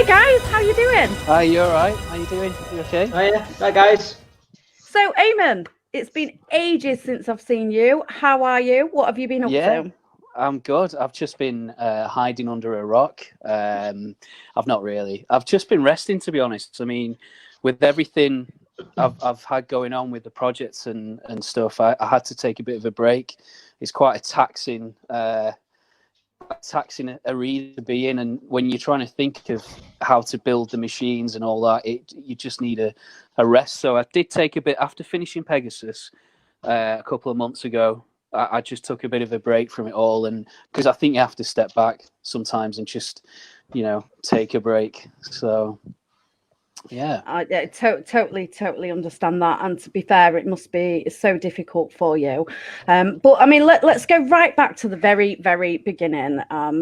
Hi guys, how you doing? Hi, you all right? How you doing? You okay? Hiya. Hi guys. So, Eamonn, it's been ages since I've seen you. How are you? What have you been up to? I'm good. I've just been hiding under a rock. I've not really. I've just been resting, to be honest. I mean, with everything I've had going on with the projects and stuff, I had to take a bit of a break. It's quite a taxing arena to be in, and when you're trying to think of how to build the machines and all that, you just need a rest. So I did take a bit after finishing Pegasus a couple of months ago. I just took a bit of a break from it all, and because I think you have to step back sometimes and just take a break. So yeah, I totally understand that. And to be fair, it must be so difficult for you. But I mean, let's go right back to the very, very beginning,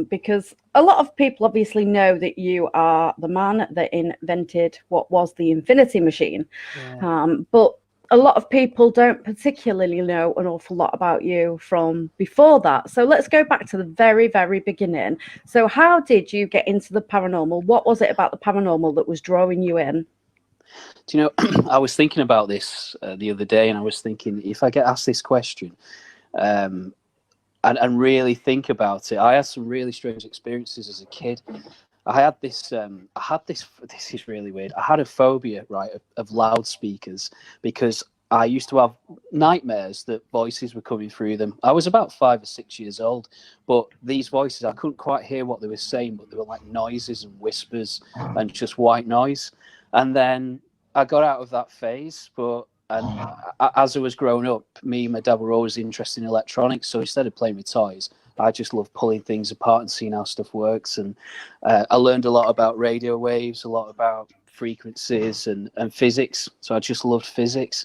because a lot of people obviously know that you are the man that invented what was the Infinity Machine. yeah. But a lot of people don't particularly know an awful lot about you from before that. So let's go back to the very, very beginning. So how did you get into the paranormal? What was it about the paranormal that was drawing you in? Do you know, I was thinking about this the other day, and I was thinking, if I get asked this question and really think about it, I had some really strange experiences as a kid. I had this, this is really weird. I had a phobia, right, of loudspeakers, because I used to have nightmares that voices were coming through them. I was about 5 or 6 years old, but these voices, I couldn't quite hear what they were saying, but they were like noises and whispers and just white noise. And then I got out of that phase, as I was growing up, me and my dad were always interested in electronics. So instead of playing with toys, I just love pulling things apart and seeing how stuff works. And I learned a lot about radio waves, a lot about frequencies and physics. So I just loved physics.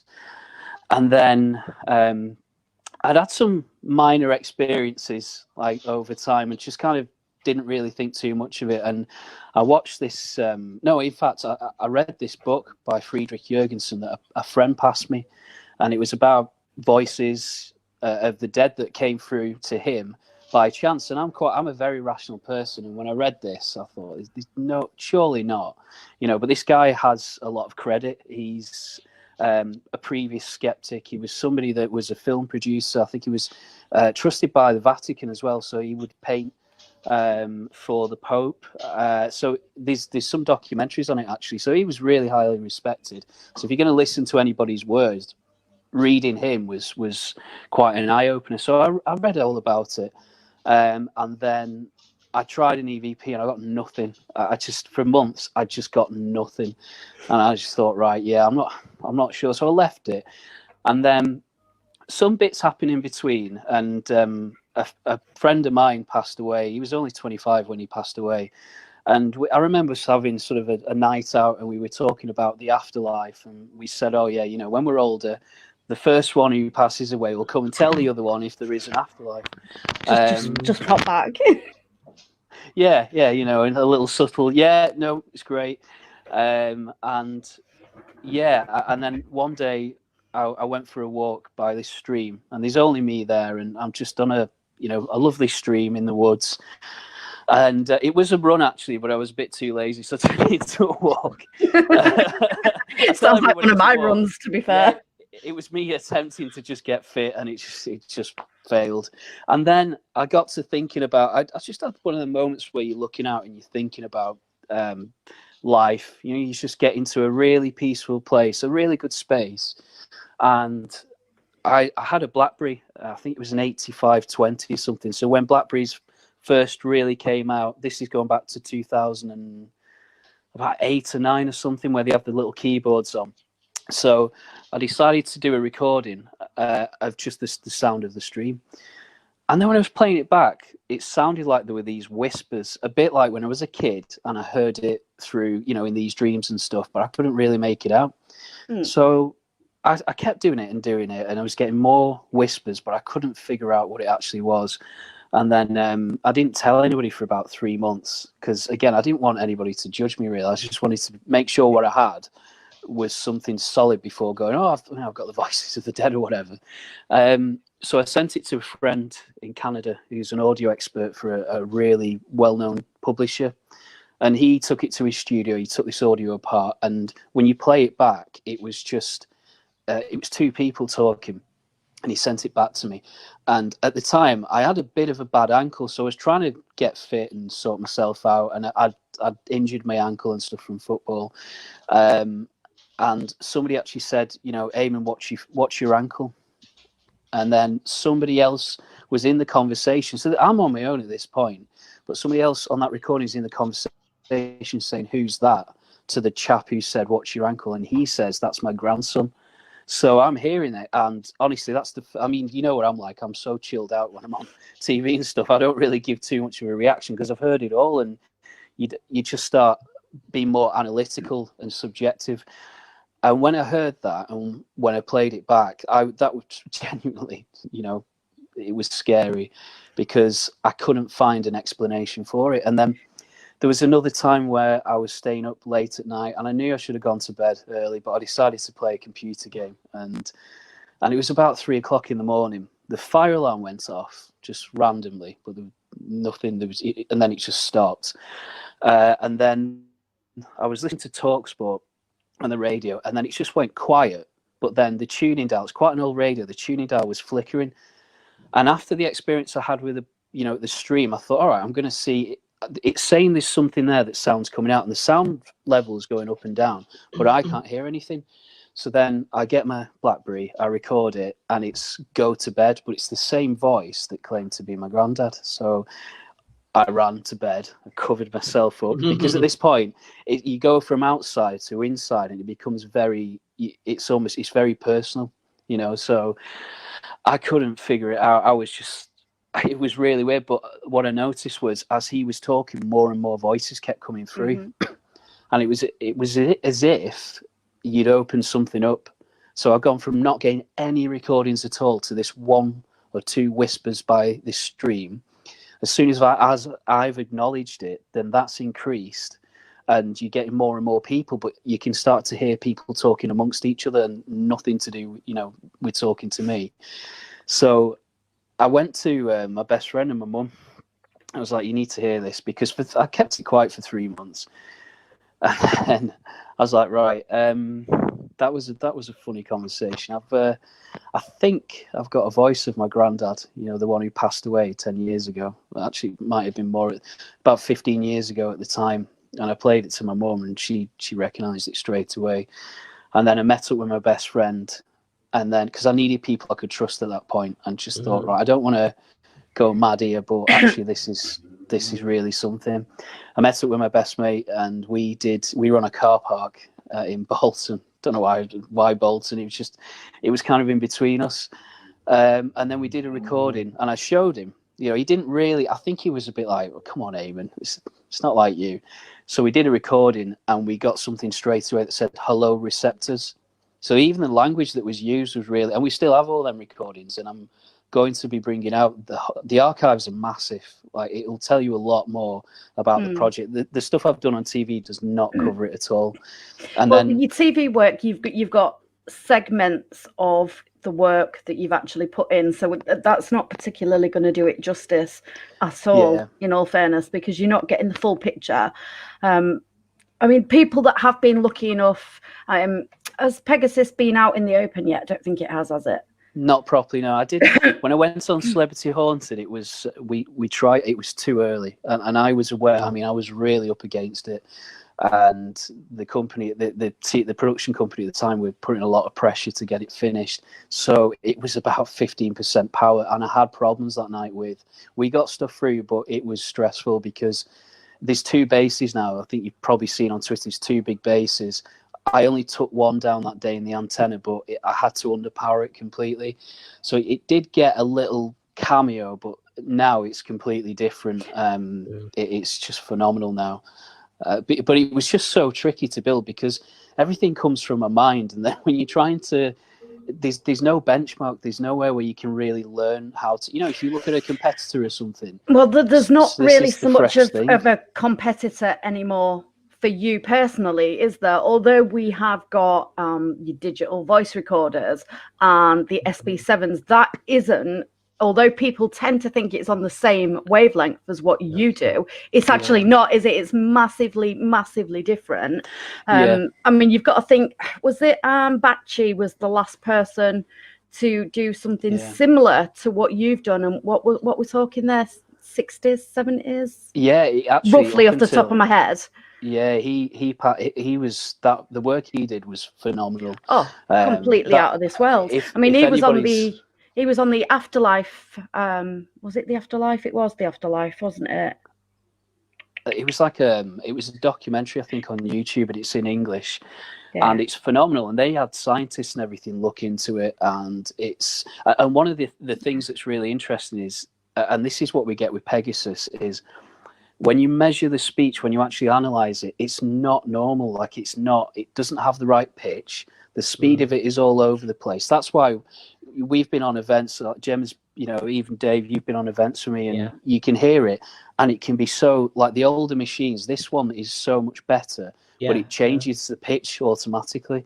And then I'd had some minor experiences like over time, and just kind of didn't really think too much of it. And I watched this. No, in fact, I read this book by Friedrich Jürgensen that a friend passed me, and it was about voices of the dead that came through to him by chance. And I'm a very rational person, and when I read this, I thought, no, surely not, But this guy has a lot of credit. He's a previous skeptic. He was somebody that was a film producer. I think he was trusted by the Vatican as well, so he would paint for the Pope. So there's some documentaries on it, actually. So he was really highly respected. So if you're going to listen to anybody's words, reading him was quite an eye-opener. So I read all about it, and then I tried an EVP and I got nothing. For months I just got nothing, and I just thought, right, yeah, I'm not sure. So I left it, and then some bits happened in between, and a friend of mine passed away. He was only 25 when he passed away, and I remember us having sort of a night out, and we were talking about the afterlife, and we said, oh yeah, when we're older, the first one who passes away will come and tell the other one if there is an afterlife. Just hop back. Yeah, and a little subtle, yeah, no, it's great. And yeah, and then one day I went for a walk by this stream, and there's only me there, and I'm just on a lovely stream in the woods. And it was a run, actually, but I was a bit too lazy, so I turned it into a walk. It sounds like one of my runs, to be fair. Yeah, it was me attempting to just get fit, and it just failed. And then I got to thinking about, I just had one of the moments where you're looking out and you're thinking about life. You just get into a really peaceful place, a really good space. And I had a BlackBerry. I think it was an 8520 or something. So when BlackBerries first really came out, this is going back to 2000 and about 8 or 9 or something, where they have the little keyboards on. So I decided to do a recording of just the sound of the stream. And then when I was playing it back, it sounded like there were these whispers, a bit like when I was a kid and I heard it through, in these dreams and stuff, but I couldn't really make it out. So I kept doing it, and I was getting more whispers, but I couldn't figure out what it actually was. And then I didn't tell anybody for about 3 months, because, again, I didn't want anybody to judge me, really. I just wanted to make sure what I had was something solid before going, I've got the voices of the dead or whatever. So I sent it to a friend in Canada who's an audio expert for a really well-known publisher. And he took it to his studio. He took this audio apart, and when you play it back, it was just it was two people talking, and he sent it back to me. And at the time, I had a bit of a bad ankle, so I was trying to get fit and sort myself out, and I'd injured my ankle and stuff from football. And somebody actually said, you know, Eamonn, watch your ankle. And then somebody else was in the conversation. So I'm on my own at this point, but somebody else on that recording is in the conversation saying, who's that? To the chap who said, watch your ankle. And he says, that's my grandson. So I'm hearing it. And honestly, I mean, you know what I'm like. I'm so chilled out when I'm on TV and stuff. I don't really give too much of a reaction because I've heard it all. And you just start being more analytical and subjective. And when I heard that, and when I played it back, that was genuinely, you know, it was scary because I couldn't find an explanation for it. And then there was another time where I was staying up late at night, and I knew I should have gone to bed early, but I decided to play a computer game. And it was about 3 o'clock in the morning. The fire alarm went off just randomly, but there was nothing. And then it just stopped. And then I was listening to TalkSport on the radio, and then it just went quiet. But then the tuning dial, it's quite an old radio, the tuning dial was flickering. And after the experience I had with the stream, I thought, all right, I'm going to see it's saying there's something there that sounds coming out, and the sound level is going up and down, but I can't hear anything. So then I get my BlackBerry, I record it, and it's go to bed, but it's the same voice that claimed to be my granddad. So I ran to bed, I covered myself up, because at this point, you go from outside to inside, and it becomes it's very personal, you know. So I couldn't figure it out. It was really weird. But what I noticed was, as he was talking, more and more voices kept coming through, and it was as if you'd opened something up. So I've gone from not getting any recordings at all to this one or two whispers by this stream. As soon as I've acknowledged it, then that's increased, and you're getting more and more people, but you can start to hear people talking amongst each other, and nothing to do, you know, with talking to me. So I went to my best friend and my mum. I was like, you need to hear this, because I kept it quiet for 3 months. And then I was like, right, that was a funny conversation. I think I've got a voice of my granddad, you know, the one who passed away 10 years ago. Well, actually, it might have been more, about 15 years ago at the time. And I played it to my mum, and she recognised it straight away. And then I met up with my best friend, and then because I needed people I could trust at that point, and just thought, right, I don't want to go mad here, but actually this is really something. I met up with my best mate, and we were on a car park in Bolton. Don't know why Bolton. It was kind of in between us. And then we did a recording, and I showed him. You know, he didn't really. I think he was a bit like, well, "Come on, Eamonn, it's not like you." So we did a recording, and we got something straight away that said "Hello, receptors." So even the language that was used was really, and we still have all them recordings. And I'm going to be bringing out the archives are massive. Like, it will tell you a lot more about the project. The stuff I've done on TV does not cover it at all. And then your TV work, you've got segments of the work that you've actually put in, so that's not particularly going to do it justice at all, in all fairness, because you're not getting the full picture. I mean, people that have been lucky enough, has Pegasus been out in the open yet? I don't think it has it? Not properly, no. I did when I went on Celebrity Haunted. It was we tried. It was too early, and I was aware. I mean, I was really up against it, and the company, the production company at the time, were putting a lot of pressure to get it finished. So it was about 15% power, and I had problems that night with. We got stuff through, but it was stressful because there's two bases now. I think you've probably seen on Twitter. There's two big bases. I only took one down that day in the antenna, but I had to underpower it completely. So it did get a little cameo, but now it's completely different. It's just phenomenal now. But it was just so tricky to build because everything comes from a mind. And then when you're trying to, there's no benchmark. There's nowhere where you can really learn how to, you know, if you look at a competitor or something. Well, there's not really so much of a competitor anymore for you personally, is there? Although we have got your digital voice recorders and the SB7s, that isn't although people tend to think it's on the same wavelength as what you do, it's actually not, is it? It's massively, massively different. I mean, you've got to think, was it Bachi was the last person to do something similar to what you've done, and what we're talking there, 60s, 70s? Yeah, actually, roughly off the top of my head. Yeah, he was that. The work he did was phenomenal. Oh, completely out of this world. I mean, he was on the Afterlife. Was it the Afterlife? It was the Afterlife, wasn't it? It was like it was a documentary, I think, on YouTube, and it's in English, and it's phenomenal. And they had scientists and everything look into it, and and one of the things that's really interesting is, and this is what we get with Pegasus, is when you measure the speech, when you actually analyze it, it's not normal. Like it doesn't have the right pitch. The speed of it is all over the place. That's why we've been on events, like Gemma's, even Dave, you've been on events for me, and you can hear it, and it can be so, like the older machines, this one is so much better, but it changes the pitch automatically.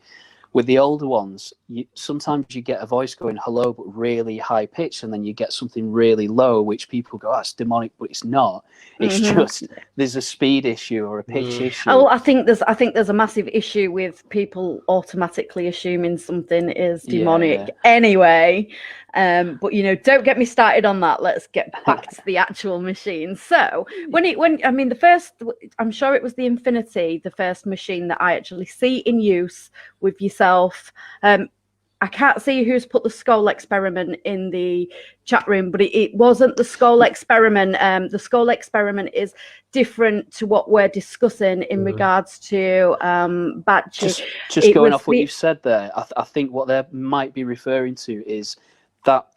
With the older ones, sometimes you get a voice going hello, but really high pitch, and then you get something really low, which people go, that's demonic, but it's not. It's just there's a speed issue or a pitch issue. Oh, I think there's a massive issue with people automatically assuming something is demonic anyway. But don't get me started on that. Let's get back to the actual machine. So the first, I'm sure it was the Infinity, the first machine that I actually see in use with yourself. I can't see who's put the skull experiment in the chat room, but it wasn't the skull experiment. The skull experiment is different to what we're discussing in regards to Bachi. Just going off what you've said there, I think what they might be referring to is that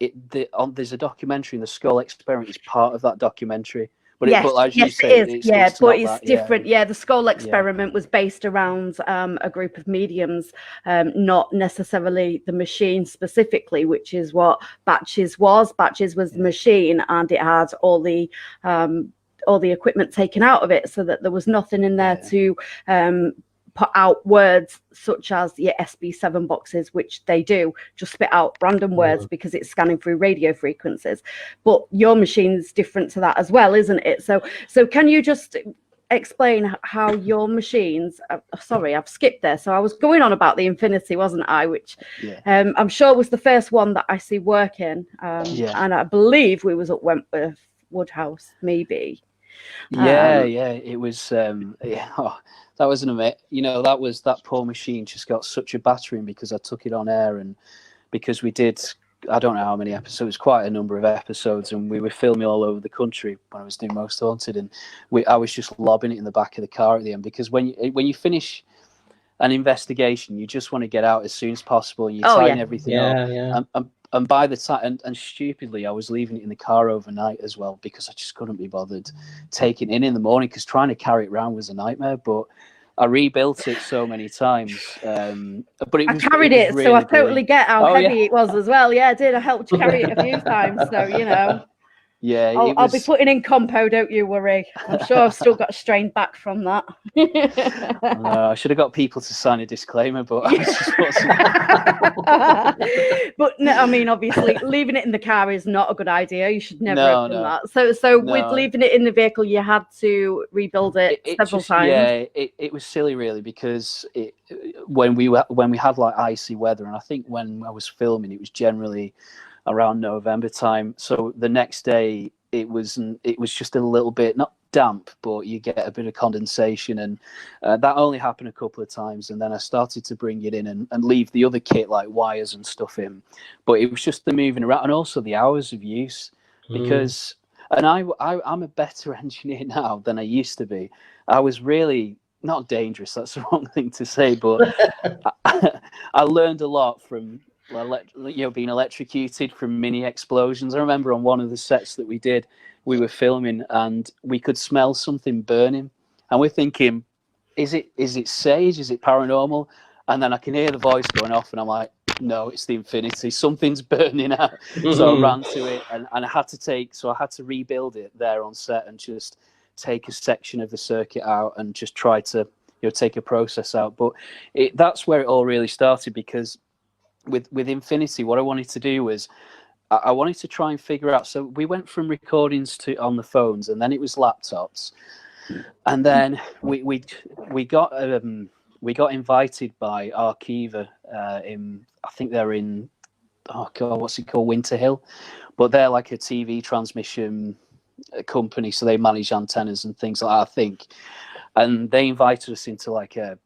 there's a documentary, and the skull experiment is part of that documentary. But as you say, it is. It's different. Yeah, the skull experiment was based around a group of mediums, not necessarily the machine specifically, which is what Batches was. Batches was the machine, and it had all the equipment taken out of it, so that there was nothing in there to put out words such as your SB7 boxes, which they do just spit out random words because it's scanning through radio frequencies. But your machine's different to that as well, isn't it? So can you just explain how your machines, sorry, I've skipped there. So I was going on about the Infinity, wasn't I? Which I'm sure was the first one that I see working. And I believe we was at Wentworth Woodhouse, maybe. It was that was an amazing, that poor machine just got such a battering because I took it on air, and because we did, I don't know how many episodes, quite a number of episodes, and we were filming all over the country when I was doing Most Haunted, and I was just lobbing it in the back of the car at the end, because when you finish an investigation, you just want to get out as soon as possible, and you're tying everything up. And by the time, and stupidly, I was leaving it in the car overnight as well, because I just couldn't be bothered taking it in the morning, because trying to carry it around was a nightmare. But I rebuilt it so many times. But I carried it, really so I totally get how heavy it was as well. Yeah, I did. I helped you carry it a few times, so Yeah, I'll be putting in compo, don't you worry. I'm sure I've still got a strained back from that. I should have got people to sign a disclaimer, but I just But no, I mean, obviously, leaving it in the car is not a good idea. You should never have done that. So with leaving it in the vehicle, you had to rebuild it several times. Yeah, it was silly, really, because when we had like icy weather, and I think when I was filming, it was generally around November time. So the next day it was just a little bit, not damp, but you get a bit of condensation, and that only happened a couple of times. And then I started to bring it in and leave the other kit, like wires and stuff, in. But it was just the moving around, and also the hours of use, because and I'm a better engineer now than I used to be. I was really not dangerous, that's the wrong thing to say, but I learned a lot from being electrocuted from mini explosions. I remember on one of the sets that we did, we were filming and we could smell something burning, and we're thinking, is it sage, is it paranormal? And then I can hear the voice going off, and I'm like, no, it's the Infinity, something's burning out. So I ran to it, and I had to rebuild it there on set, and just take a section of the circuit out and just try to take a process out. But that's where it all really started, because with Infinity, what I wanted to do was, I wanted to try and figure out. So we went from recordings to on the phones, and then it was laptops, and then we got invited by Arkiva in, I think they're in, oh god, what's it called, Winter Hill, but they're like a TV transmission company, so they manage antennas and things like that, I think. And they invited us into like a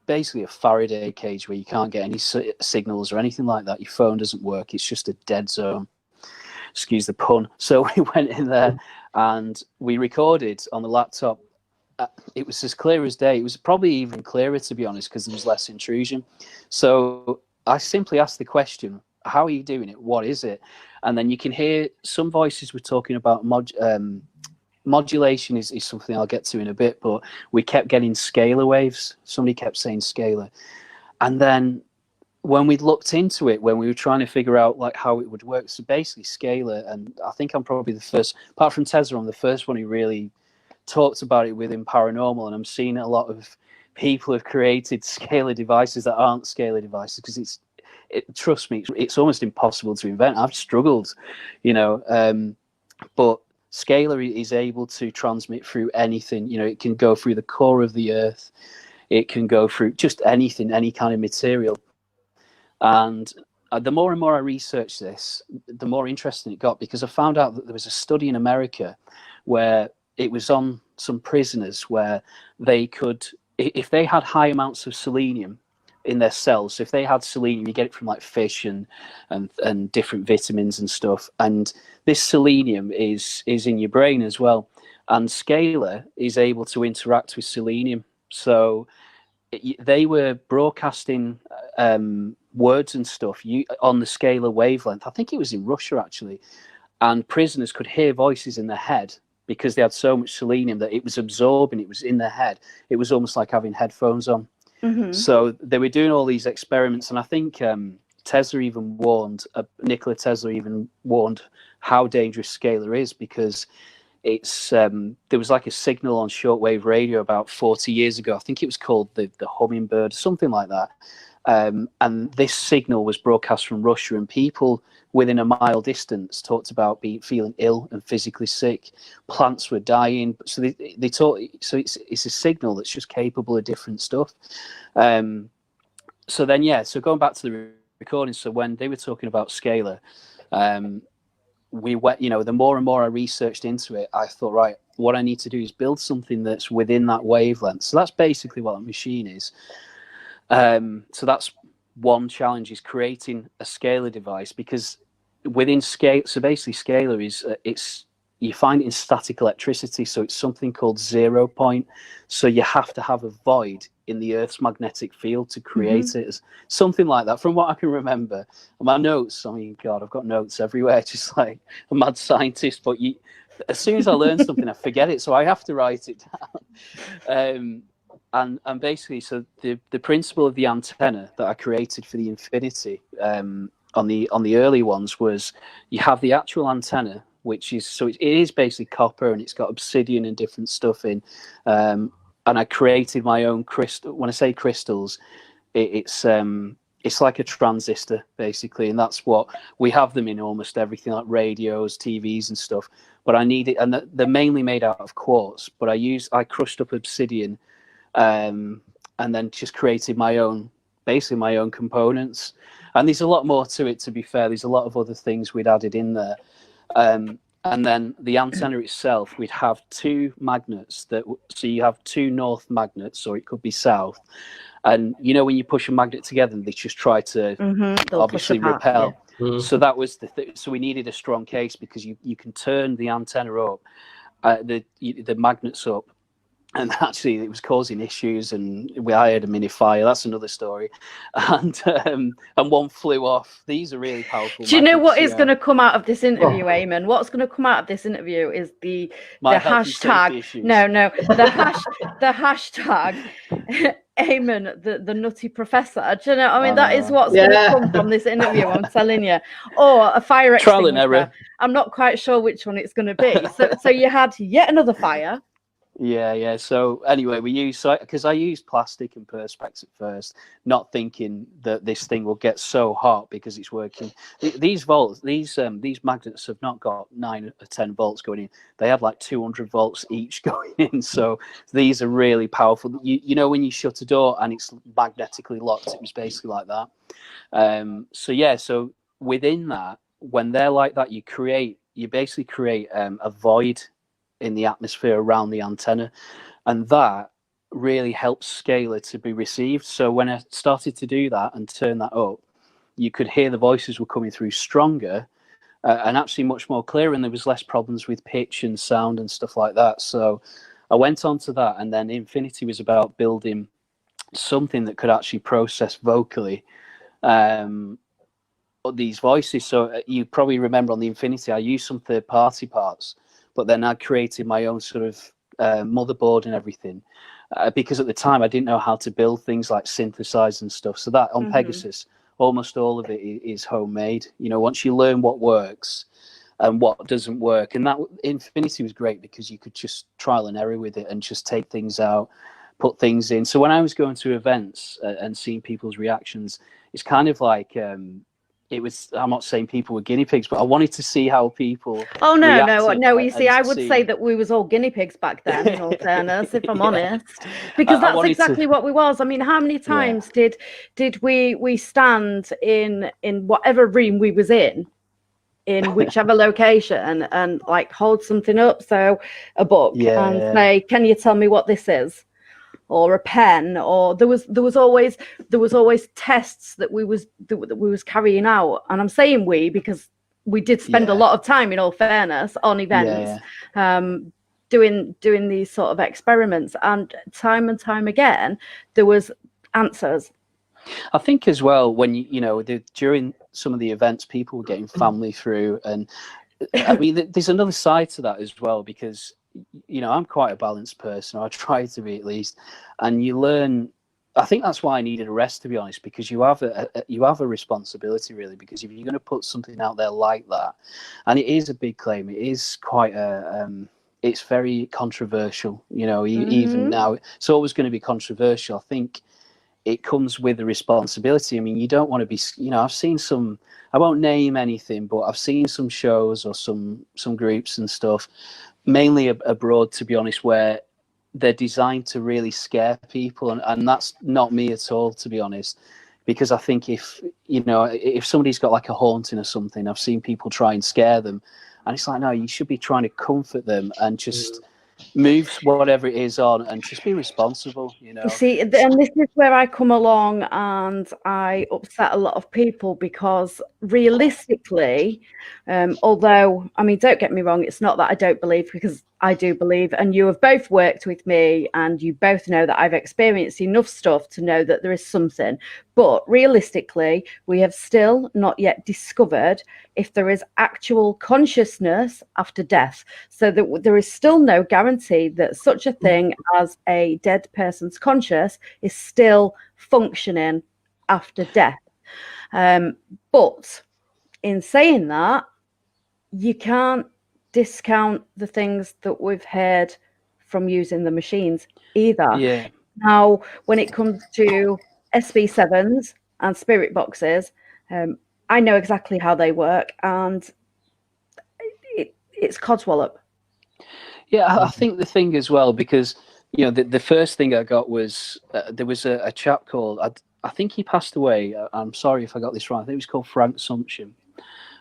basically a Faraday cage where you can't get any signals or anything like that. Your phone doesn't work. It's just a dead zone. Excuse the pun. So we went in there and we recorded on the laptop. It was as clear as day. It was probably even clearer, to be honest, because there was less intrusion. So I simply asked the question, how are you doing it? What is it? And then you can hear some voices were talking about modulation is something I'll get to in a bit, but we kept getting scalar waves. Somebody kept saying scalar. And then when we looked into it, when we were trying to figure out like how it would work, so basically scalar, and I think I'm probably the first, apart from Tesla, I'm the first one who really talked about it within paranormal, and I'm seeing a lot of people have created scalar devices that aren't scalar devices, because trust me, it's almost impossible to invent. I've struggled, but scalar is able to transmit through anything. It can go through the core of the earth, it can go through just anything, any kind of material. And the more and more I researched this, the more interesting it got, because I found out that there was a study in America where it was on some prisoners where they could, if they had high amounts of selenium in their cells, so if they had selenium, you get it from like fish and different vitamins and stuff, and this selenium is in your brain as well, and scalar is able to interact with selenium. So they were broadcasting words and stuff on the scalar wavelength. I think it was in Russia actually, and prisoners could hear voices in their head because they had so much selenium that it was absorbing, it was in their head. It was almost like having headphones on. Mm-hmm. So they were doing all these experiments, and I think Tesla even warned, Nikola Tesla even warned how dangerous scalar is, because it's there was like a signal on shortwave radio about 40 years ago. I think it was called the hummingbird, something like that. And this signal was broadcast from Russia, and people within a mile distance talked about feeling ill and physically sick. Plants were dying. So they taught. So it's a signal that's just capable of different stuff. So then, so going back to the recording. So when they were talking about scalar, we went. The more and more I researched into it, I thought, right, what I need to do is build something that's within that wavelength. So that's basically what a machine is. So that's one challenge, is creating a scalar device, because within scale, so basically scalar is you find it in static electricity, so it's something called 0 point. So you have to have a void in the Earth's magnetic field to create it, something like that, from what I can remember. And my notes, I mean, God, I've got notes everywhere, just like a mad scientist. But as soon as I learn something, I forget it, so I have to write it down. And basically, so the principle of the antenna that I created for the Infinity on the early ones was, you have the actual antenna, which is, so it is basically copper, and it's got obsidian and different stuff in. And I created my own crystal. When I say crystals, it's like a transistor basically, and that's what we have them in almost everything, like radios, TVs and stuff. But I need it, and they're mainly made out of quartz. But I crushed up obsidian. And then just created my own components. And there's a lot more to it, to be fair. There's a lot of other things we'd added in there. And then the antenna itself, we'd have two magnets so you have two north magnets, or it could be south. And when you push a magnet together, they just try to obviously repel. Yeah. So that was so we needed a strong case, because you can turn the antenna up, the magnets up. And actually, it was causing issues, and I had a mini fire. That's another story. And one flew off. These are really powerful. Do you know what is going to come out of this interview, Eamonn? What's going to come out of this interview is the hashtag. No, the hashtag. Eamonn, the nutty professor. Do you know? I mean, that is what's going to come from this interview. I'm telling you. Or a fire extinguisher. Trial and error. I'm not quite sure which one it's going to be. So you had yet another fire. Yeah. So anyway, because I used plastic and perspex at first, not thinking that this thing will get so hot because it's working. These magnets have not got 9 or 10 volts going in. They have like 200 volts each going in. So these are really powerful. You know when you shut a door and it's magnetically locked, it was basically like that. So within that, when they're like that, you basically create a void in the atmosphere around the antenna, and that really helps Scalar to be received. So when I started to do that and turn that up, you could hear the voices were coming through stronger and actually much more clear, and there was less problems with pitch and sound and stuff like that. So I went on to that, and then Infinity was about building something that could actually process vocally these voices. So you probably remember on the Infinity, I used some third-party parts, but then I created my own sort of motherboard and everything, because at the time I didn't know how to build things like synthesize and stuff. So that on Pegasus, almost all of it is homemade. You know, once you learn what works and what doesn't work, and that Infinity was great because you could just trial and error with it and just take things out, put things in. So when I was going to events and seeing people's reactions, it's kind of like I'm not saying people were guinea pigs, but I wanted to see how people. Oh no! You see, I would say that we was all guinea pigs back then. In all fairness, if I'm honest, because that's exactly what we was. I mean, how many times did we stand in whatever room we was in whichever location, and like hold something up, so a book, and say, "Can you tell me what this is?" Or a pen, or there was always tests that we was carrying out, and I'm saying we because we did spend a lot of time, in all fairness, on events, doing these sort of experiments, and time again there was answers. I think as well, when during some of the events, people were getting family through, and I mean, there's another side to that as well, because I'm quite a balanced person, or I try to be at least, and you learn. I think that's why I needed a rest, to be honest, because you have a responsibility, really, because if you're going to put something out there like that, and it is a big claim, it is quite it's very controversial, even now it's always going to be controversial. I think it comes with a responsibility. I mean, you don't want to be, I've seen some, I won't name anything, but I've seen some shows or some groups and stuff, mainly abroad, to be honest, where they're designed to really scare people. And that's not me at all, to be honest, because I think if somebody's got like a haunting or something, I've seen people try and scare them. And it's like, no, you should be trying to comfort them and just move whatever it is on and just be responsible, See, and this is where I come along and I upset a lot of people, because realistically, although, I mean, don't get me wrong, it's not that I don't believe, because I do believe, and you have both worked with me and you both know that I've experienced enough stuff to know that there is something. But realistically, we have still not yet discovered if there is actual consciousness after death. So that there is still no guarantee that such a thing as a dead person's conscious is still functioning after death. But in saying that, you can't discount the things that we've heard from using the machines either. Now, when it comes to SB7s and spirit boxes, I know exactly how they work, and it's codswallop. I think the thing as well, because the first thing I got was there was a chap called, I think he passed away, I'm sorry if I got this wrong, I think it was called Frank Sumption,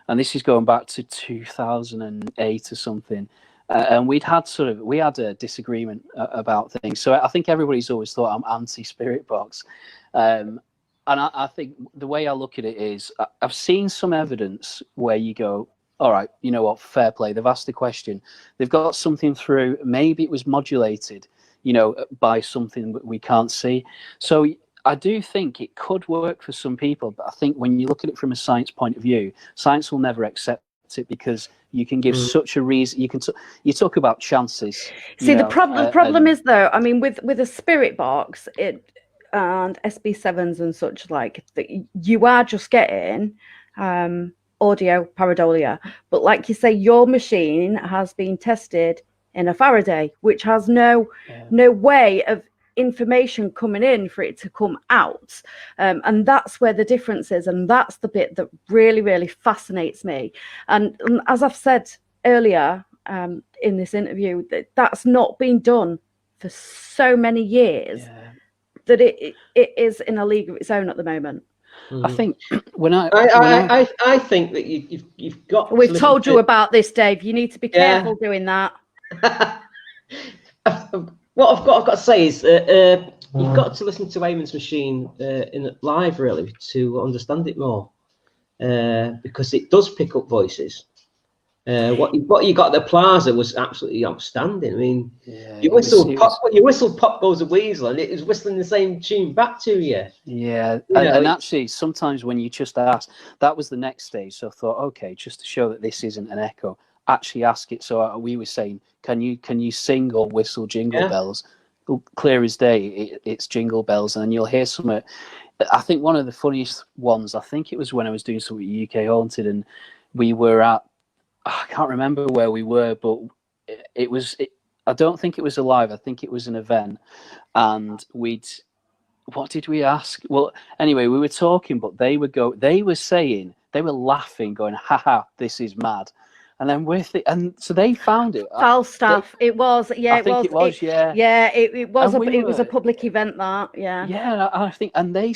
and this is going back to 2008 or something. And we had a disagreement about things. So I think everybody's always thought I'm anti-spirit box. And I think the way I look at it is, I've seen some evidence where you go, all right, you know what, fair play. They've asked a question. They've got something through. Maybe it was modulated, by something that we can't see. So I do think it could work for some people. But I think when you look at it from a science point of view, science will never accept it, because you can give such a reason. You talk about chances. See, the problem is, though, I mean, with a spirit box, and SB7s and such, like, you are just getting audio pareidolia. But like you say, your machine has been tested in a Faraday, which has no way of information coming in for it to come out. And that's where the difference is. And that's the bit that really, really fascinates me. And as I've said earlier in this interview, that's not been done for so many years that it is in a league of its own at the moment. I think I think that you've got. We've told you about this, Dave. You need to be careful doing that. What I've got to say is you've got to listen to Eamonn's machine in live really to understand it more, because it does pick up voices. What you got at the Plaza was absolutely outstanding. I mean, you whistle pop goes a weasel, and it was whistling the same tune back to you. Yeah, and actually, sometimes when you just ask, that was the next stage. So I thought, okay, just to show that this isn't an echo, actually ask it. So we were saying, can you sing or whistle Jingle Bells? Clear as day, it's Jingle Bells, and you'll hear some. I think one of the funniest ones, I think it was when I was doing something at UK Haunted, and we were at, I can't remember where we were, but it was. I don't think it was a live. I think it was an event, and what did we ask? Well, anyway, we were talking, but they were laughing, going, "Haha, this is mad." And then and so they found it. Falstaff. It was. Yeah, I think it was. Yeah, it was. It was a public event. That. Yeah. Yeah, I think, and they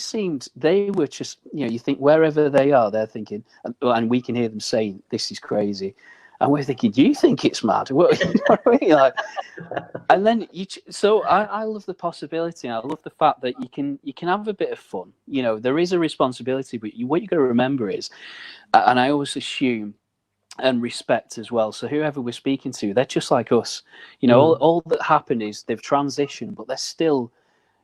were just, you think wherever they are, they're thinking, and we can hear them saying, "This is crazy," and we're thinking, "Do you think it's mad?" What, you know what I mean? Like, and then so I love the possibility. I love the fact that you can have a bit of fun. There is a responsibility, but what you got to remember is, and I always assume, and respect as well. So whoever we're speaking to, they're just like us. All that happened is they've transitioned, but they're still,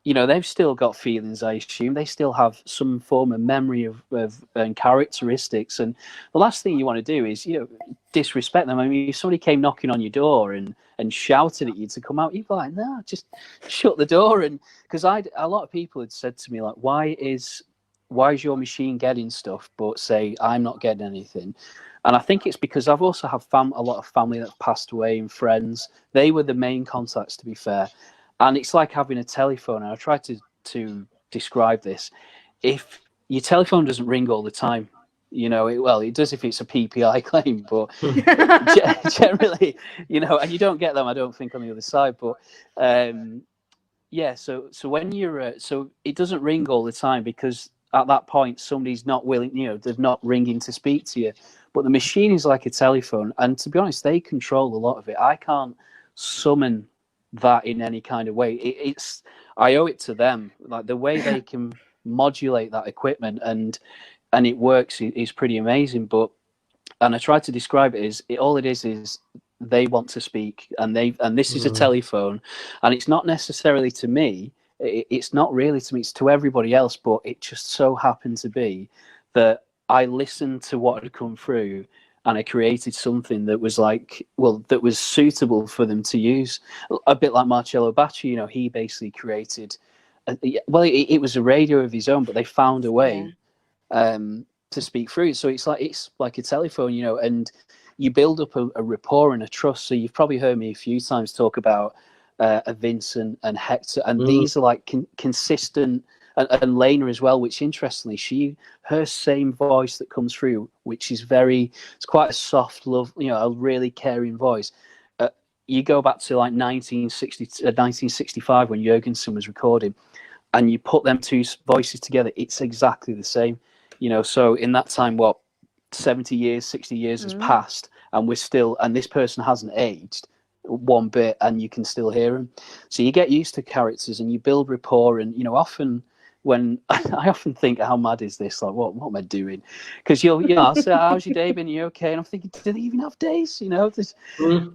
they've still got feelings. I assume they still have some form of memory of and characteristics. And the last thing you want to do is, disrespect them. I mean, if somebody came knocking on your door and shouted at you to come out, you'd be like, no, just shut the door. And because a lot of people had said to me, like, why is your machine getting stuff, but say I'm not getting anything? And I think it's because I've also had a lot of family that have passed away and friends. They were the main contacts, to be fair. And it's like having a telephone. And I try to describe this. If your telephone doesn't ring all the time, it does if it's a PPI claim, but generally, and you don't get them, I don't think, on the other side. But so when you're, so it doesn't ring all the time because at that point somebody's not willing, they're not ringing to speak to you. But the machine is like a telephone, and to be honest, they control a lot of it. I can't summon that in any kind of way. I owe it to them. Like the way they can modulate that equipment and it works is pretty amazing. And I try to describe it as all it is they want to speak, and this is a telephone, and it's not necessarily to me. It's not really to me. It's to everybody else. But it just so happened to be that I listened to what had come through, and I created something that was that was suitable for them to use. A bit like Marcello Bacci, he basically created. It was a radio of his own, but they found a way to speak through. So it's like a telephone, and you build up a rapport and a trust. So you've probably heard me a few times talk about Vincent and Hector, and these are like consistent. And Lena as well, which interestingly, her same voice that comes through, which is it's quite a soft, love, a really caring voice. You go back to like 1965 when Jurgensen was recording, and you put them two voices together, it's exactly the same. So in that time, 70 years, 60 years has passed, and this person hasn't aged one bit, and you can still hear him. So you get used to characters and you build rapport, and often. When I often think, how mad is this? Like, what am I doing? Because I'll say, how's your day been? Are you okay? And I'm thinking, do they even have days?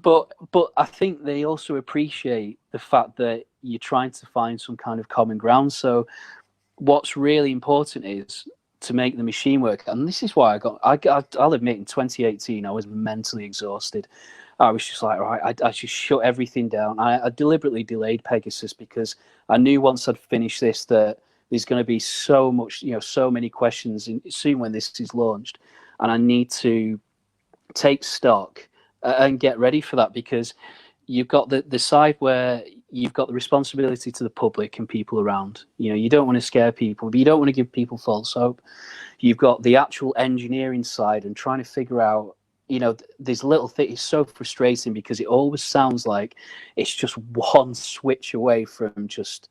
But I think they also appreciate the fact that you're trying to find some kind of common ground. So what's really important is to make the machine work. And this is why I'll admit, in 2018, I was mentally exhausted. I was just like, right, I just shut everything down. I deliberately delayed Pegasus because I knew once I'd finished this that there's going to be so much, so many questions soon when this is launched, and I need to take stock and get ready for that, because you've got the side where you've got the responsibility to the public and people around. You know, you don't want to scare people, but you don't want to give people false hope. You've got the actual engineering side and trying to figure out, you know, these little things. It's so frustrating because it always sounds like it's just one switch away from just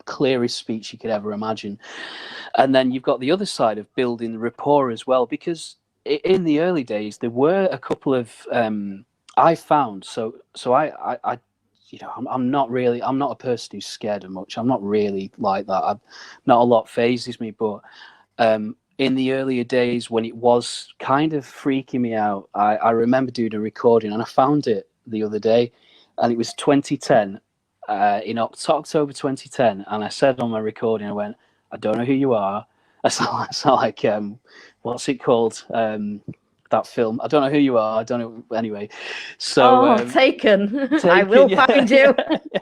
clearest speech you could ever imagine. And then you've got the other side of building the rapport as well, because in the early days there were a couple of I found so I you know, I'm not a person who's scared of much. I'm not really like that. Not a lot phases me, but in the earlier days when it was kind of freaking me out, I remember doing a recording, and I found it the other day, and it was 2010, in October 2010, and I said on my recording, I went, I don't know who you are. I sound like what's it called? That film. I don't know who you are. I don't know. Anyway, so Taken. Taken. I will find you. Yeah.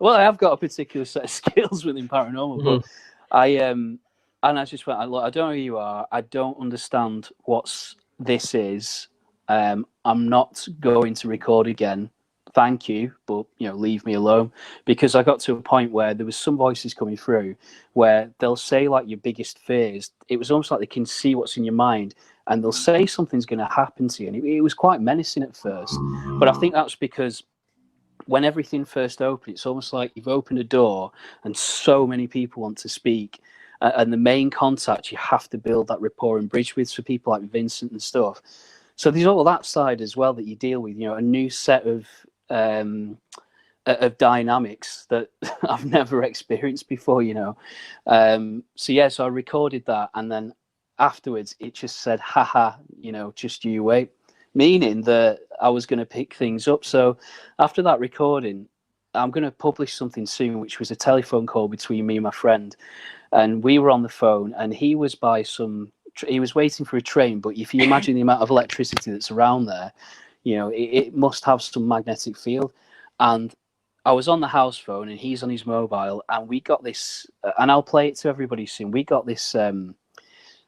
Well, I have got a particular set of skills within paranormal, but I and I just went, look, I don't know who you are. I don't understand what this is. I'm not going to record again. Thank you, but you know, leave me alone. Because I got to a point where there was some voices coming through where they'll say like your biggest fears. It was almost like they can see what's in your mind, and they'll say something's going to happen to you. And it was quite menacing at first, but I think that's because when everything first opened, it's almost like you've opened a door and so many people want to speak. And the main contact you have to build that rapport and bridge with, for people like Vincent and stuff. So there's all that side as well that you deal with, you know, a new set of dynamics that I've never experienced before, you know. So I recorded that, and then afterwards it just said, haha, you know, just you wait, meaning that I was going to pick things up. So after that recording, I'm going to publish something soon, which was a telephone call between me and my friend, and we were on the phone, and he was he was waiting for a train, but if you imagine the amount of electricity that's around there, you know, it must have some magnetic field. And I was on the house phone and he's on his mobile, and we got this, and I'll play it to everybody soon. We got this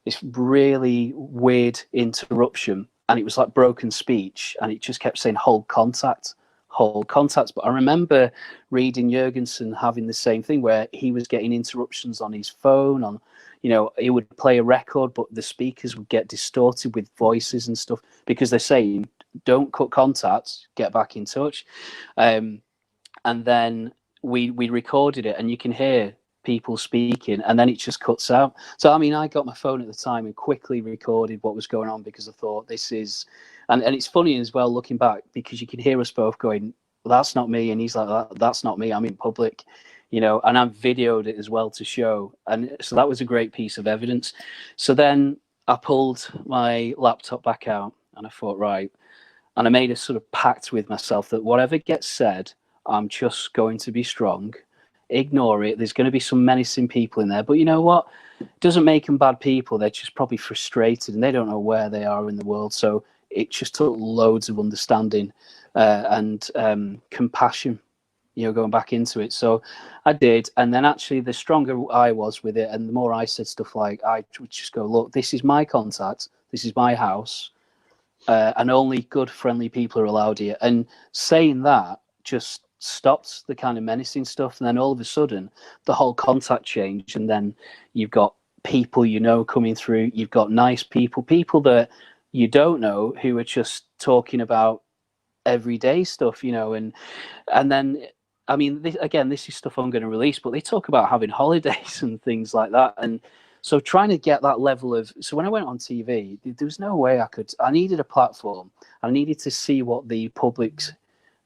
this really weird interruption, and it was like broken speech, and it just kept saying hold contact. But I remember reading Jurgensen having the same thing, where he was getting interruptions on his phone, on, you know, he would play a record, but the speakers would get distorted with voices and stuff, because they're saying, don't cut contact, get back in touch. And then we recorded it, and you can hear people speaking, and then it just cuts out. So I mean, I got my phone at the time and quickly recorded what was going on, because I thought this is, and it's funny as well looking back, because you can hear us both going, well, that's not me, and he's like, that's not me, I'm in public, you know. And I've videoed it as well to show, and so that was a great piece of evidence. So then I pulled my laptop back out, and I thought, right, and I made a sort of pact with myself that whatever gets said, I'm just going to be strong. Ignore it. There's going to be some menacing people in there, but you know what? It doesn't make them bad people. They're just probably frustrated and they don't know where they are in the world. So it just took loads of understanding and compassion, you know, going back into it. So I did. And then actually the stronger I was with it, and the more I said stuff like, I would just go, look, this is my contact. This is my house. And only good, friendly people are allowed here. And saying that just stopped the kind of menacing stuff. And then all of a sudden, the whole contact changed. And then you've got people, you know, coming through. You've got nice people, people that you don't know, who are just talking about everyday stuff, you know. And then, I mean, this is stuff I'm going to release, but they talk about having holidays and things like that. And so trying to get that level of, so when I went on TV, there was no way I needed a platform. I needed to see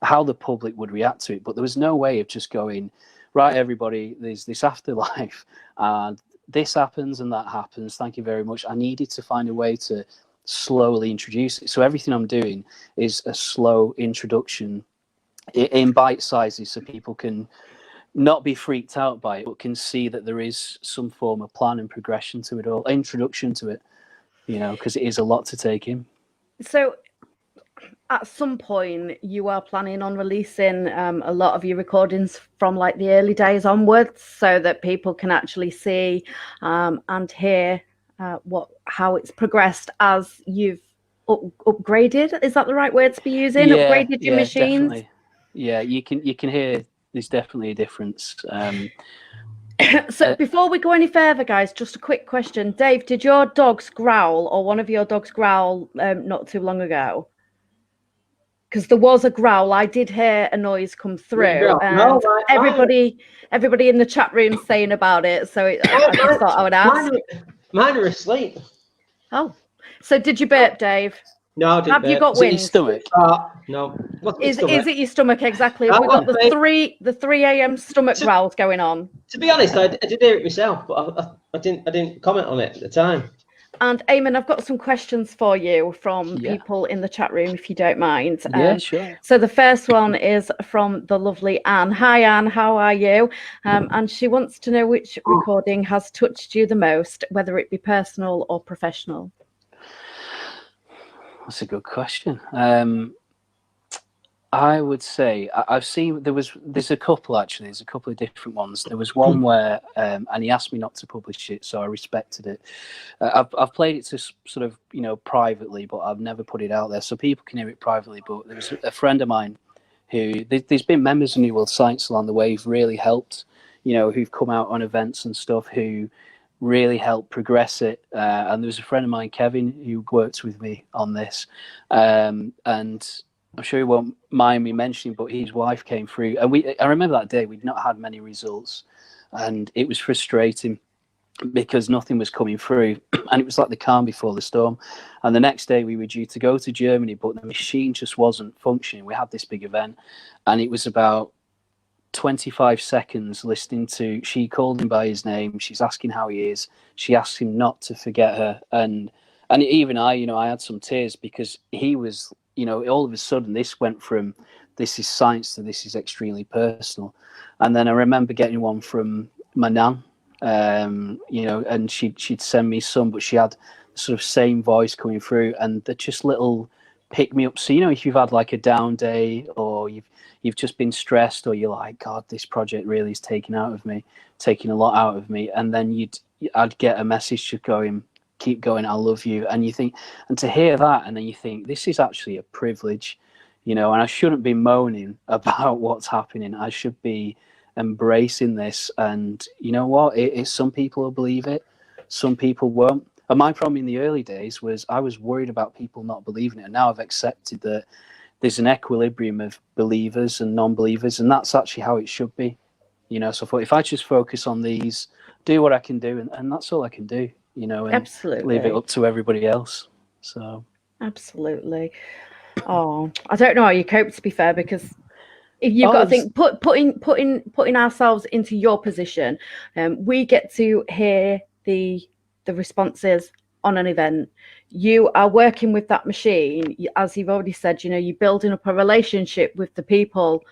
how the public would react to it. But there was no way of just going, right, everybody, there's this afterlife, and this happens and that happens. Thank you very much. I needed to find a way to slowly introduce it. So everything I'm doing is a slow introduction in bite sizes, so people can not be freaked out by it, but can see that there is some form of plan and progression to it all, introduction to it, you know, because it is a lot to take in. So at some point you are planning on releasing a lot of your recordings from like the early days onwards, so that people can actually see and hear how it's progressed as you've upgraded. Is that the right word to be using? Upgraded your machines? Definitely. Yeah, you can hear there's definitely a difference. So before we go any further, guys, just a quick question. Dave, did your dogs growl, or one of your dogs growl not too long ago? Because there was a growl. I did hear a noise come through, and everybody in the chat room saying about it. So I just thought I would ask. Mine are asleep. Oh, so did you burp, Dave? No, I didn't. Have you got Is it your wind? stomach? No. Is it your stomach exactly? Have we got the 3 a.m. stomach growls going on? To be honest, I did hear it myself, but I didn't comment on it at the time. And Eamonn, I've got some questions for you from people in the chat room, if you don't mind. Yeah, sure. So the first one is from the lovely Anne. Hi, Anne. How are you? And she wants to know which recording has touched you the most, whether it be personal or professional. That's a good question. I would say I've seen there's a couple actually. There's a couple of different ones. There was one where and he asked me not to publish it, so I respected it. I've played it to sort of privately, but I've never put it out there so people can hear it privately. But there was a friend of mine who there's been members of New World Science along the way who've really helped, who've come out on events and stuff who really helped progress it. And there was a friend of mine, Kevin, who worked with me on this, and I'm sure he won't mind me mentioning, but his wife came through, and I remember that day we'd not had many results, and it was frustrating because nothing was coming through, and it was like the calm before the storm. And the next day we were due to go to Germany, but the machine just wasn't functioning. We had this big event, and it was about 25 seconds listening to, she called him by his name, she's asking how he is, she asked him not to forget her, and even I had some tears because he was, all of a sudden this went from this is science to this is extremely personal. And then I remember getting one from my nan, and she'd send me some, but she had the sort of same voice coming through, and they're just little pick me up. So if you've had like a down day, or you've just been stressed, or you're like, God, this project really is taking a lot out of me, and then I'd get a message just going, keep going, I love you. And you think, and to hear that, and then you think, this is actually a privilege, and I shouldn't be moaning about what's happening. I should be embracing this. And you know what, some people will believe it, some people won't. And my problem in the early days was I was worried about people not believing it, and now I've accepted that there's an equilibrium of believers and non-believers, and that's actually how it should be. So I thought, if I just focus on these, do what I can do, and that's all I can do, and absolutely leave it up to everybody else. So absolutely. Oh, I don't know how you cope, to be fair, because if you've got to think, putting ourselves into your position, we get to hear the responses on an event. You are working with that machine, as you've already said, you're building up a relationship with the people,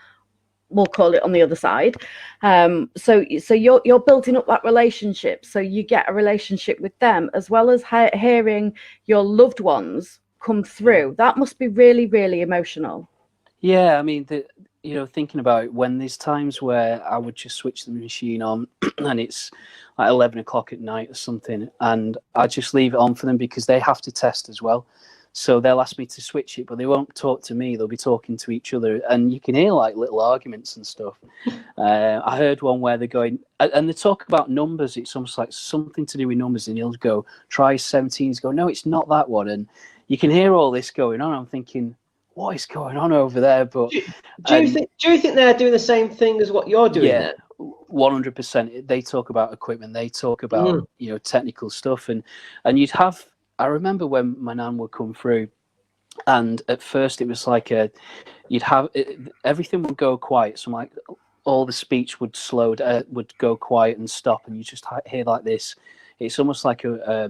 we'll call it, on the other side. So you're building up that relationship, so you get a relationship with them, as well as hearing your loved ones come through. That must be really, really emotional. Yeah, I mean, thinking about it, when there's times where I would just switch the machine on and it's like 11 o'clock at night or something, and I just leave it on for them because they have to test as well. So they'll ask me to switch it, but they won't talk to me. They'll be talking to each other, and you can hear like little arguments and stuff. I heard one where they're going, and they talk about numbers. It's almost like something to do with numbers, and he'll go, try 17. He's go, no, it's not that one. And you can hear all this going on. I'm thinking, what is going on over there? But do you think they're doing the same thing as what you're doing? Yeah, 100%. They talk about equipment. They talk about technical stuff, and you'd have. I remember when my nan would come through, and at first it was like everything would go quiet. So like all the speech would would go quiet and stop, and you just hear like this. It's almost like a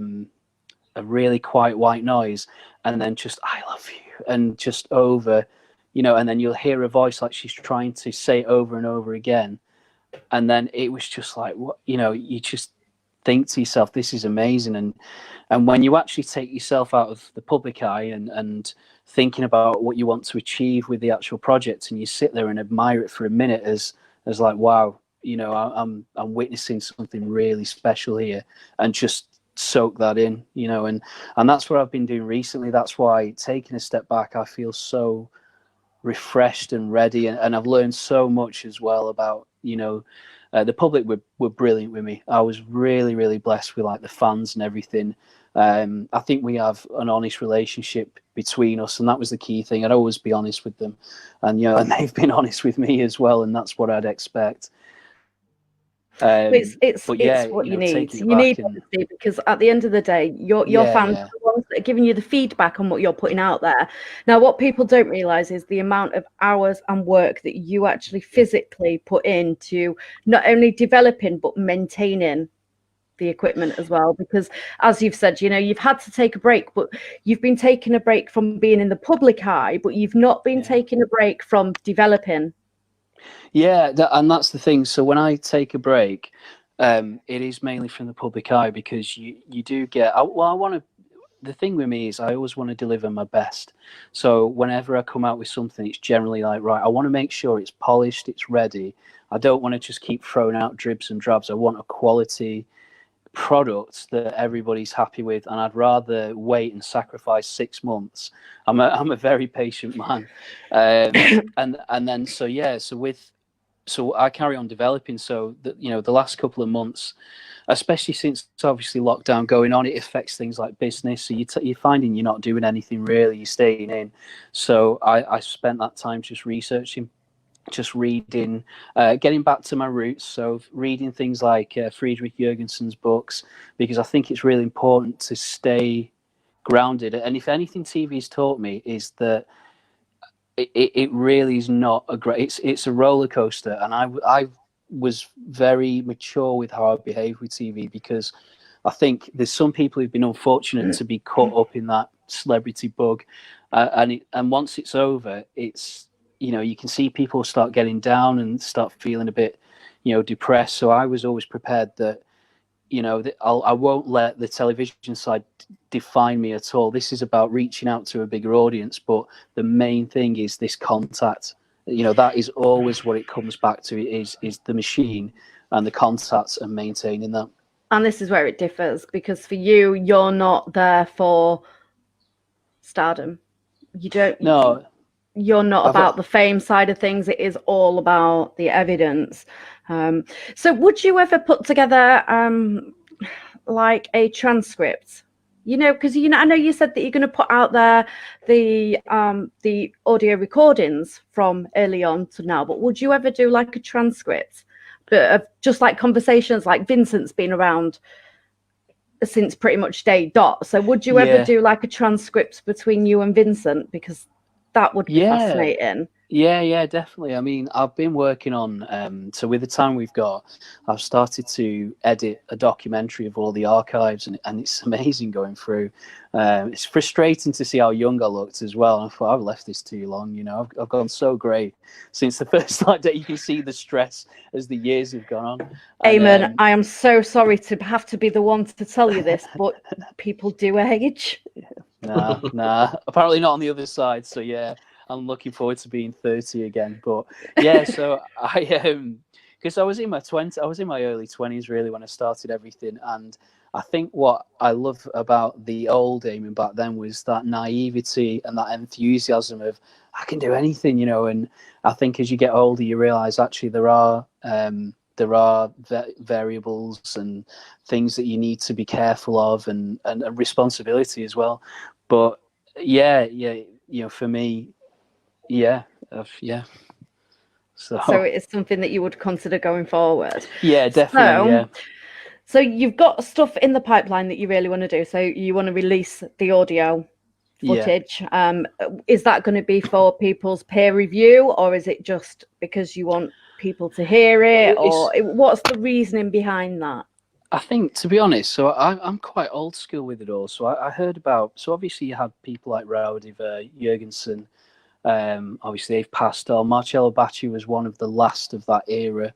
really quiet white noise, and then just I love you, and just over, and then you'll hear a voice like she's trying to say over and over again, and then it was just like, what, you just think to yourself, this is amazing. And when you actually take yourself out of the public eye and thinking about what you want to achieve with the actual project, and you sit there and admire it for a minute as like, wow, I'm witnessing something really special here, and just soak that in, and that's what I've been doing recently. That's why, taking a step back, I feel so refreshed and ready, and I've learned so much as well about, the public were brilliant with me. I was really, really blessed with like the fans and everything. I think we have an honest relationship between us, and that was the key thing. I'd always be honest with them, and and they've been honest with me as well, and that's what I'd expect. It's but yeah, what you need. taking it You need back and- honesty, because at the end of the day, your fans are the ones that are giving you the feedback on what you're putting out there. Now, what people don't realize is the amount of hours and work that you actually physically put into not only developing but maintaining the equipment as well. Because as you've said, you've had to take a break, but you've been taking a break from being in the public eye, but you've not been taking a break from developing. Yeah, and that's the thing. So when I take a break, it is mainly from the public eye, because you do get. I want to. The thing with me is I always want to deliver my best. So whenever I come out with something, it's generally like, right, I want to make sure it's polished, it's ready. I don't want to just keep throwing out dribs and drabs. I want a quality product that everybody's happy with, and I'd rather wait and sacrifice 6 months. I'm a very patient man, and then so I carry on developing. So that the last couple of months, especially since it's obviously lockdown going on, it affects things like business. So you're finding you're not doing anything really, you're staying in. So I spent that time just researching, just reading, getting back to my roots. So reading things like Friedrich Jürgensen's books, because I think it's really important to stay grounded. And if anything TV's taught me is that it really is not a great, it's a roller coaster. And I was very mature with how I behave with TV, because I think there's some people who've been unfortunate to be caught up in that celebrity bug, and once it's over, it's you can see people start getting down and start feeling a bit depressed. So I was always prepared that I won't let the television side define me at all. This is about reaching out to a bigger audience, but the main thing is this contact. That is always what it comes back to, is the machine and the contacts and maintaining that. And this is where it differs, because for you, you're not there for stardom. You don't. No. You're not about the fame side of things. It is all about the evidence. So would you ever put together like a transcript? Because I know you said that you're going to put out there the audio recordings from early on to now, but would you ever do like a transcript of just like conversations? Like Vincent's been around since pretty much day dot. So would you ever do like a transcript between you and Vincent? Because that would be fascinating. Yeah, definitely. I mean, I've been working on, so with the time we've got, I've started to edit a documentary of all the archives, and it's amazing going through. It's frustrating to see how young I looked as well. I thought, I've left this too long, I've gone so great since the first day. You can see the stress as the years have gone on. Eamonn, I am so sorry to have to be the one to tell you this, but people do age. Nah. Apparently not on the other side. So yeah, I'm looking forward to being 30 again. But yeah, so because I was in my early 20s really when I started everything, and I think what I love about the old Eamonn back then was that naivety and that enthusiasm of I can do anything, And I think as you get older, you realise actually there are variables and things that you need to be careful of, and responsibility as well. But yeah, for me, yeah. So it's something that you would consider going forward. Yeah, definitely. So you've got stuff in the pipeline that you really want to do. So you want to release the audio footage. Is that going to be for people's peer review, or is it just because you want people to hear it, or what's the reasoning behind that? I think, to be honest, so I'm quite old school with it all. So I heard about, so obviously you had people like Rowdiver, Jürgensen, obviously they've passed on. Marcello Bacci was one of the last of that era,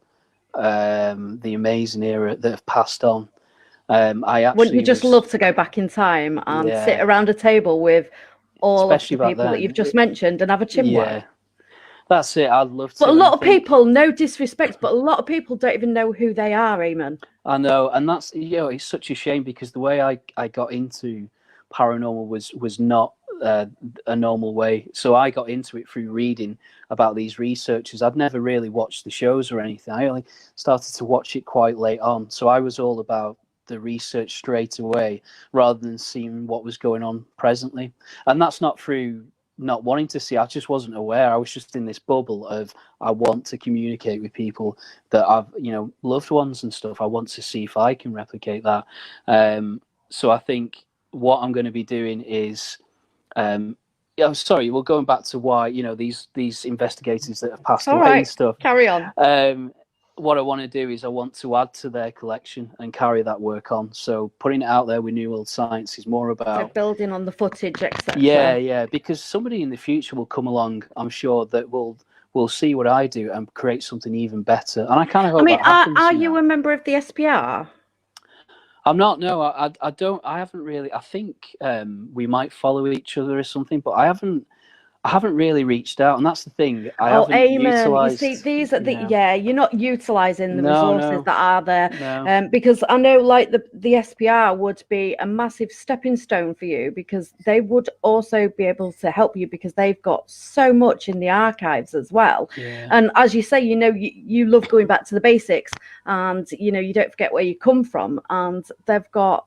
the amazing era that have passed on. Wouldn't you just love to go back in time and sit around a table with all of the people that you've just mentioned and have a chinwag? That's it. I'd love to. But a lot of people, no disrespect, but a lot of people don't even know who they are, Eamonn. I know, and that's it's such a shame, because the way I got into paranormal was not a normal way. So I got into it through reading about these researchers. I'd never really watched the shows or anything. I only started to watch it quite late on. So I was all about the research straight away rather than seeing what was going on presently. And that's not through not wanting to see. I just wasn't aware. I was just in this bubble of, I want to communicate with people that I've, loved ones and stuff. I want to see if I can replicate that. So I think what I'm going to be doing is, sorry, we're going back to why, these investigators that have passed away and stuff. Carry on. What I want to do is I want to add to their collection and carry that work on. So putting it out there with New World Science is more about... So building on the footage, etc. Yeah, because somebody in the future will come along, I'm sure, that will see what I do and create something even better. And I kind of hope that happens. Are you a member of the SPR? I'm not, no, I don't, I haven't really, I think we might follow each other or something, but I haven't really reached out, and that's the thing. I haven't Eamonn, utilised, you see, these are you're not utilising the resources that are there. No. Because I know, like, the SPR would be a massive stepping stone for you, because they would also be able to help you because they've got so much in the archives as well. Yeah. And as you say, you love going back to the basics, and you don't forget where you come from, and they've got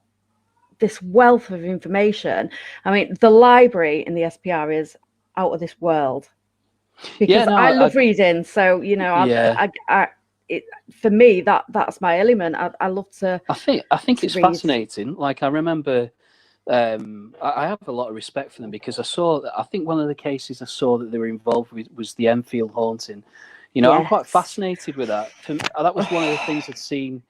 this wealth of information. I mean, the library in the SPR is out of this world, because I love reading. So for me, that's my element. I love to. I think it's read. Fascinating. Like, I remember, I have a lot of respect for them, because I think one of the cases I saw that they were involved with was the Enfield Haunting. I'm quite fascinated with that. That was one of the things I'd seen.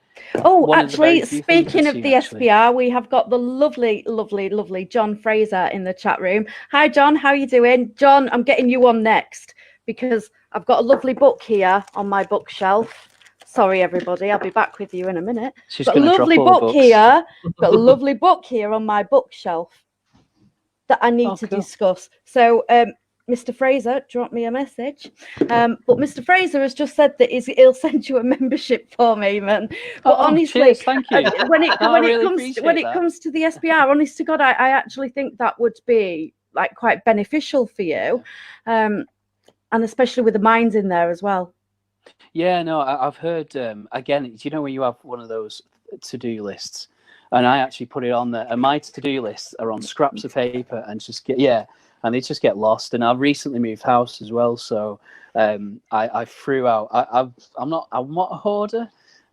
Oh, actually, speaking of the SPR, we have got the lovely, lovely, lovely John Fraser in the chat room. Hi, John. How are you doing? John, I'm getting you on next, because I've got a lovely book here on my bookshelf. Sorry, everybody. I'll be back with you in a minute. She's got a lovely book here. Got a lovely book here on my bookshelf that I need to discuss. So, Mr. Fraser dropped me a message, but Mr. Fraser has just said that he'll send you a membership form, Eamonn. But honestly, cheers, thank you. when it comes to the SPR, honest to God, I actually think that would be like quite beneficial for you, and especially with the mines in there as well. Yeah, no, I've heard. Again, do you know when you have one of those to-do lists? And I actually put it on there, and my to-do lists are on scraps of paper, and and they just get lost. And I've recently moved house as well, so I threw out. I'm not a hoarder.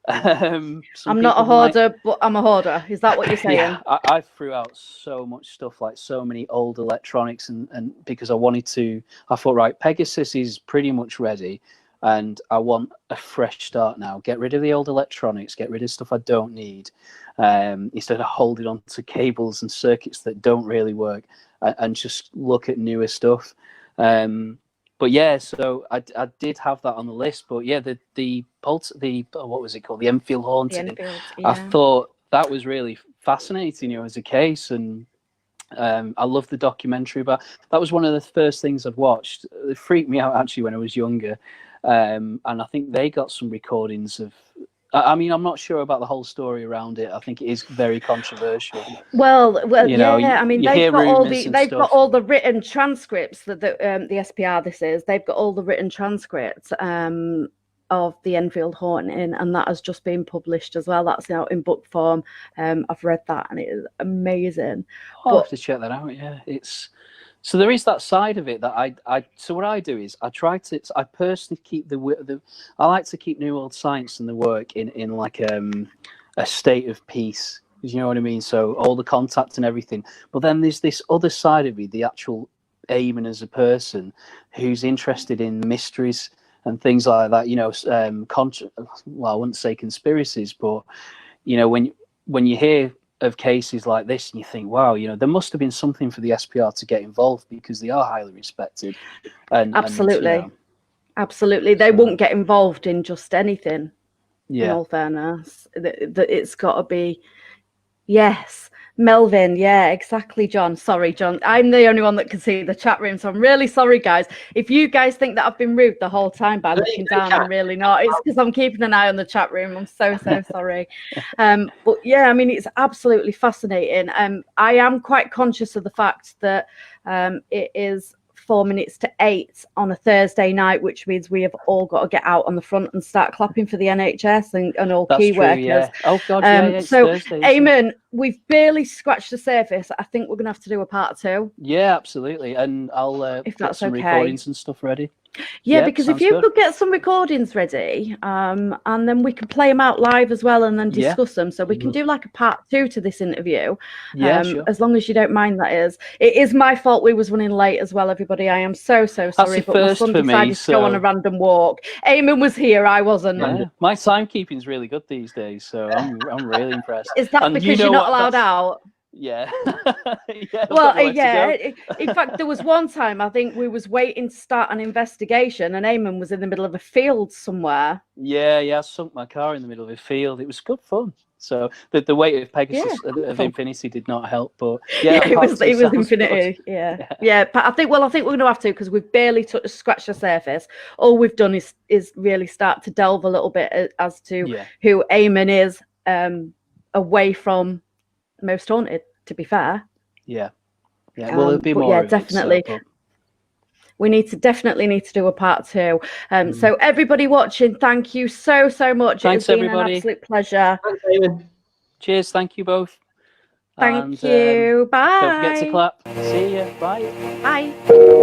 I'm not a hoarder, but I'm a hoarder. Is that what you're saying? Yeah, I threw out so much stuff, like so many old electronics, and because I thought, right, Pegasus is pretty much ready, and I want a fresh start now. Get rid of the old electronics, get rid of stuff I don't need, instead of holding on to cables and circuits that don't really work, and just look at newer stuff. But yeah, so I did have that on the list. But yeah, the what was it called? The Enfield Haunting. I thought that was really fascinating, as a case, and I love the documentary. But that was one of the first things I'd watched. It freaked me out actually when I was younger, and I think they got some recordings of. I mean, I'm not sure about the whole story around it. I think it is very controversial. Well, I mean, they've got all the written transcripts that the SPR they've got all the written transcripts of the Enfield Haunting, and that has just been published as well. That's now in book form. I've read that, and it is amazing. I'll have to check that out. Yeah, so there is that side of it that so what I do is I personally keep I like to keep New World Science and the work in like a state of peace. You know what I mean? So all the contact and everything. But then there's this other side of me, the actual Eamonn as a person, who's interested in mysteries and things like that. Well, I wouldn't say conspiracies, but when you hear of cases like this and you think, wow, there must have been something for the SPR to get involved, because they are highly respected. Absolutely. They won't get involved in just anything. In all fairness, that it's got to be, yes, Melvin, yeah, exactly, John. Sorry, John. I'm the only one that can see the chat room, so I'm really sorry, guys. If you guys think that I've been rude the whole time by looking down, I'm really not. It's because I'm keeping an eye on the chat room. I'm so sorry. But yeah, I mean, it's absolutely fascinating. I am quite conscious of the fact that it is 4 minutes to 8 on a Thursday night, which means we have all got to get out on the front and start clapping for the NHS and all key workers. Yeah. Oh God, yeah, it's so Thursday, Eamonn, we've barely scratched the surface. I think we're gonna have to do a part 2. Yeah, absolutely, and I'll if get that's some okay. recordings and stuff ready. Yeah, Yep, because if sounds you good. could get some recordings ready, and then we can play them out live as well, and then Yeah. discuss them. So we can do like a part 2 to this interview. Yeah, sure. As long as you don't mind, that is. It is my fault we was running late as well, everybody. I am so sorry. That's But my son decided to go on a random walk. Eamonn was here, I wasn't. Yeah. My timekeeping's really good these days, so I'm really impressed. Is that because you're not allowed out? Yeah. Well, yeah. In fact, there was one time I think we was waiting to start an investigation, and Eamonn was in the middle of a field somewhere. Yeah. I sunk my car in the middle of a field. It was good fun. So the weight of Pegasus of Infinity did not help, but yeah, it was Infinity. Good. Yeah. But I think we're going to have to, because we've barely scratched the surface. All we've done is really start to delve a little bit as to who Eamonn is, away from Most Haunted, to be fair. Yeah. Well, there'll be more. Yeah, definitely. We definitely need to do a part 2. So everybody watching, thank you so much. Thanks, it's been everybody. An absolute pleasure. Thanks, Eamonn. Cheers. Thank you both. Thank you. Bye. Don't forget to clap. See ya. Bye. Bye.